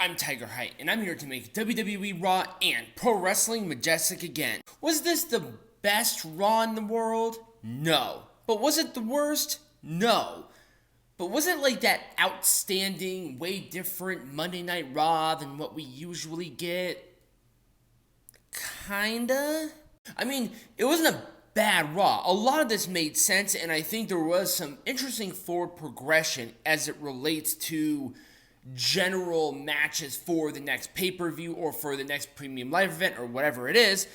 I'm Tigerhite, and I'm here to make WWE RAW and Pro Wrestling Majestic again. Was this the best RAW in the world? No. But was it the worst? No. But was it like that outstanding, way different Monday Night Raw than what we usually get? Kinda? I mean, it wasn't a bad Raw. A lot of this made sense, and I think there was some interesting forward progression as it relates to general matches for the next pay-per-view or for the next premium live event or whatever it is.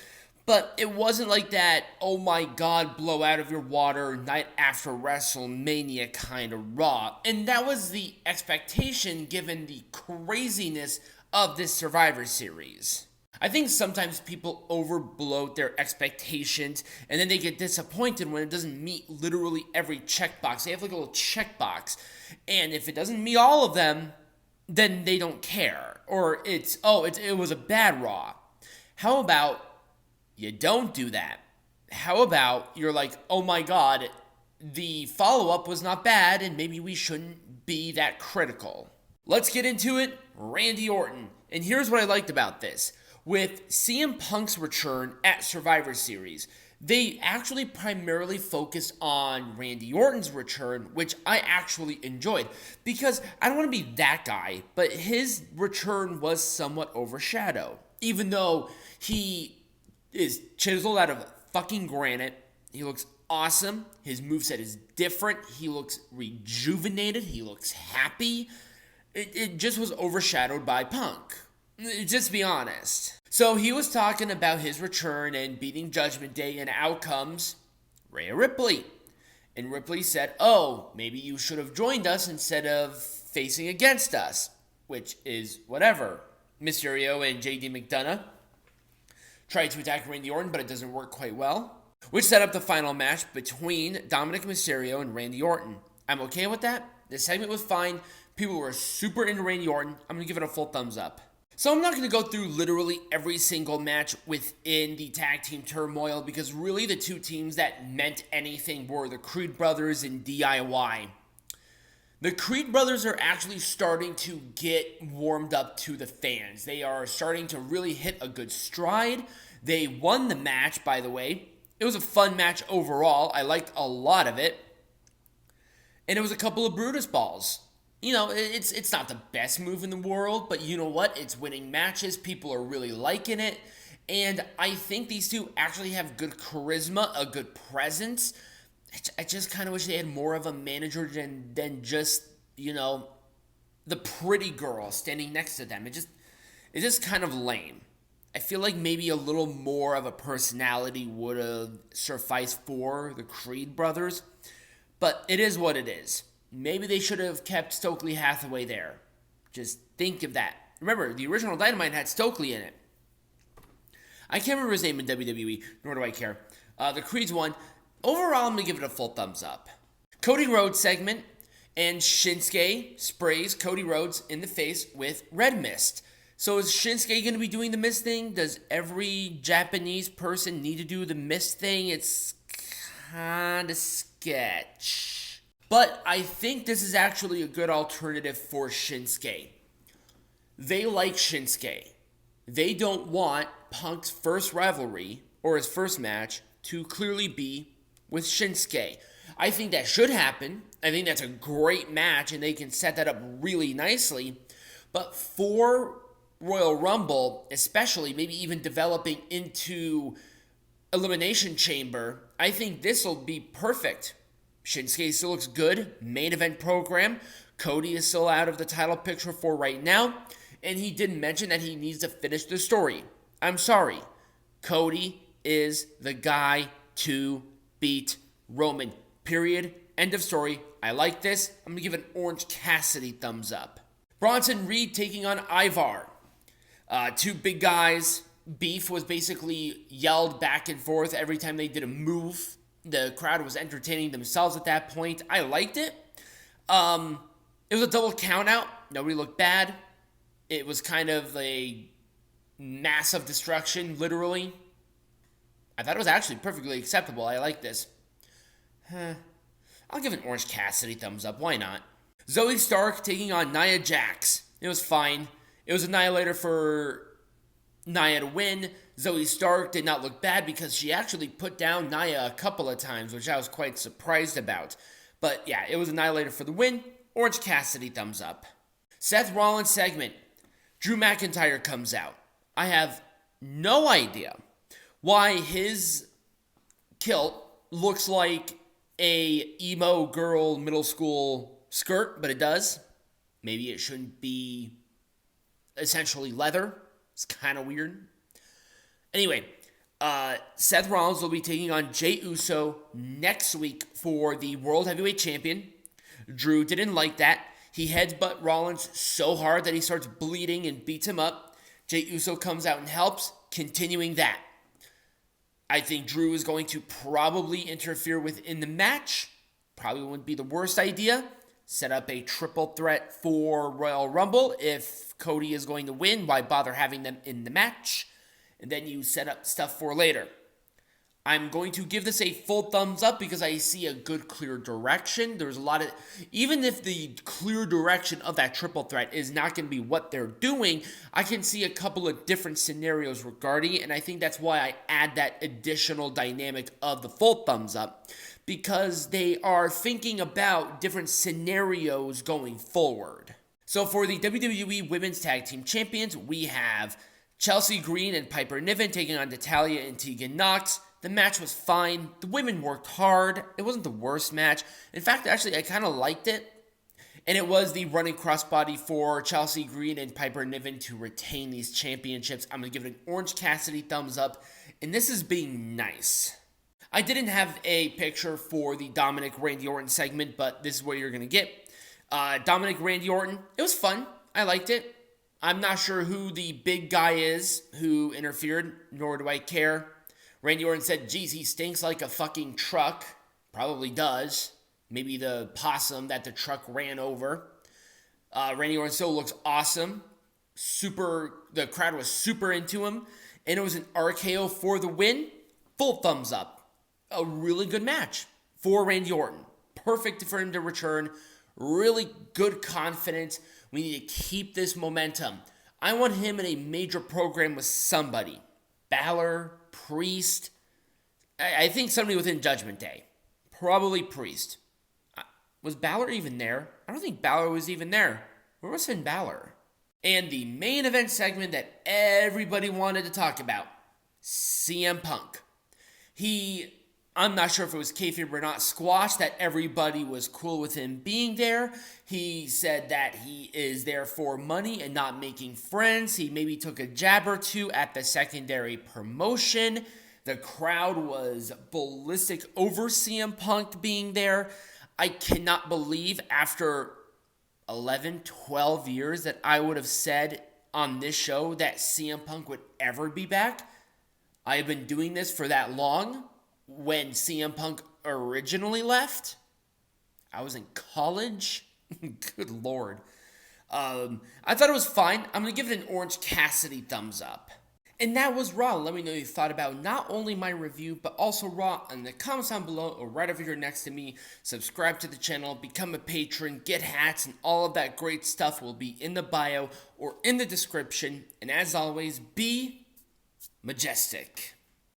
But it wasn't like that, oh my god, blow out of your water night after WrestleMania kind of Raw. And that was the expectation given the craziness of this Survivor Series. I think sometimes people overbloat their expectations and then they get disappointed when it doesn't meet literally every checkbox. They have like a little checkbox, and if it doesn't meet all of them, then they don't care. Or it was a bad Raw. How about you don't do that? How about you're like, oh my god, the follow-up was not bad and maybe we shouldn't be that critical. Let's get into it. Randy Orton. And here's what I liked about this. With CM Punk's return at Survivor Series, they actually primarily focused on Randy Orton's return, which I actually enjoyed. Because I don't want to be that guy, but his return was somewhat overshadowed. Even though he is chiseled out of fucking granite, he looks awesome, his moveset is different, he looks rejuvenated, he looks happy. It just was overshadowed by Punk. Just be honest. So he was talking about his return and beating Judgment Day, and out comes Rhea Ripley. And Ripley said, oh, maybe you should have joined us instead of facing against us. Which is whatever. Mysterio and JD McDonagh tried to attack Randy Orton, but it doesn't work quite well. Which set up the final match between Dominik Mysterio and Randy Orton. I'm okay with that. This segment was fine. People were super into Randy Orton. I'm going to give it a full thumbs up. So I'm not going to go through literally every single match within the tag team turmoil, because really the two teams that meant anything were the Creed brothers and DIY. The Creed brothers are actually starting to get warmed up to the fans. They are starting to really hit a good stride. They won the match, by the way. It was a fun match overall. I liked a lot of it. And it was a couple of Brutus balls. You know, it's not the best move in the world, but you know what? It's winning matches. People are really liking it. And I think these two actually have good charisma, a good presence. I just kind of wish they had more of a manager than just, you know, the pretty girl standing next to them. It's just kind of lame. I feel like maybe a little more of a personality would have sufficed for the Creed brothers. But it is what it is. Maybe they should have kept Stokely Hathaway there. Just think of that. Remember, the original Dynamite had Stokely in it. I can't remember his name in WWE, nor do I care. The Creed's one. Overall, I'm going to give it a full thumbs up. Cody Rhodes segment, and Shinsuke sprays Cody Rhodes in the face with red mist. So is Shinsuke going to be doing the mist thing? Does every Japanese person need to do the mist thing? It's kind of sketch. But I think this is actually a good alternative for Shinsuke. They like Shinsuke. They don't want Punk's first rivalry, or his first match, to clearly be with Shinsuke. I think that should happen. I think that's a great match, and they can set that up really nicely. But for Royal Rumble, especially, maybe even developing into Elimination Chamber, I think this will be perfect. Shinsuke still looks good. Main event program. Cody is still out of the title picture for right now. And he did mention that he needs to finish the story. I'm sorry. Cody is the guy to beat Roman. Period. End of story. I like this. I'm going to give an Orange Cassidy thumbs up. Bronson Reed taking on Ivar. Two big guys. Beef was basically yelled back and forth every time they did a move. The crowd was entertaining themselves at that point. I liked it. It was a double count out. Nobody looked bad. It was kind of a massive destruction, literally. I thought it was actually perfectly acceptable. I like this. I'll give an Orange Cassidy thumbs up. Why not? Zoe Stark taking on Nia Jax. It was fine. It was Annihilator for Nia to win. Zoe Stark did not look bad because she actually put down Nia a couple of times, which I was quite surprised about. But yeah, it was Annihilator for the win. Orange Cassidy, thumbs up. Seth Rollins segment. Drew McIntyre comes out. I have no idea why his kilt looks like a emo girl middle school skirt, but it does. Maybe it shouldn't be essentially leather. It's kind of weird. Anyway, Seth Rollins will be taking on Jey Uso next week for the World Heavyweight Champion. Drew didn't like that. He headbutt Rollins so hard that he starts bleeding and beats him up. Jey Uso comes out and helps, continuing that. I think Drew is going to probably interfere within the match. Probably wouldn't be the worst idea. Set up a triple threat for Royal Rumble. If Cody is going to win, why bother having them in the match? And then you set up stuff for later. I'm going to give this a full thumbs up because I see a good clear direction. There's a lot of, even if the clear direction of that triple threat is not going to be what they're doing, I can see a couple of different scenarios regarding it, and I think that's why I add that additional dynamic of the full thumbs up, because they are thinking about different scenarios going forward. So for the WWE Women's Tag Team Champions, we have Chelsea Green and Piper Niven taking on Natalya and Tegan Nox. The match was fine. The women worked hard. It wasn't the worst match. In fact, actually, I kind of liked it. And it was the running crossbody for Chelsea Green and Piper Niven to retain these championships. I'm going to give it an Orange Cassidy thumbs up. And this is being nice. I didn't have a picture for the Dominik Randy Orton segment, but this is what you're going to get. Dominik Randy Orton, it was fun. I liked it. I'm not sure who the big guy is who interfered, nor do I care. Randy Orton said, geez, he stinks like a fucking truck. Probably does. Maybe the possum that the truck ran over. Randy Orton still looks awesome. The crowd was super into him. And it was an RKO for the win. Full thumbs up. A really good match for Randy Orton. Perfect for him to return. Really good confidence. We need to keep this momentum. I want him in a major program with somebody. Balor, Priest. I think somebody within Judgment Day. Probably Priest. Was Balor even there? I don't think Balor was even there. Where was Finn Balor? And the main event segment that everybody wanted to talk about. CM Punk. I'm not sure if it was kayfabe or not, squashed that everybody was cool with him being there. He said that he is there for money and not making friends. He maybe took a jab or two at the secondary promotion. The crowd was ballistic over CM Punk being there. I cannot believe after 11, 12 years that I would have said on this show that CM Punk would ever be back. I have been doing this for that long. When CM Punk originally left, I was in college. Good Lord. I thought it was fine. I'm going to give it an Orange Cassidy thumbs up. And that was Raw. Let me know what you thought about not only my review, but also Raw in the comments down below or right over here next to me. Subscribe to the channel, become a patron, get hats, and all of that great stuff will be in the bio or in the description. And as always, be majestic.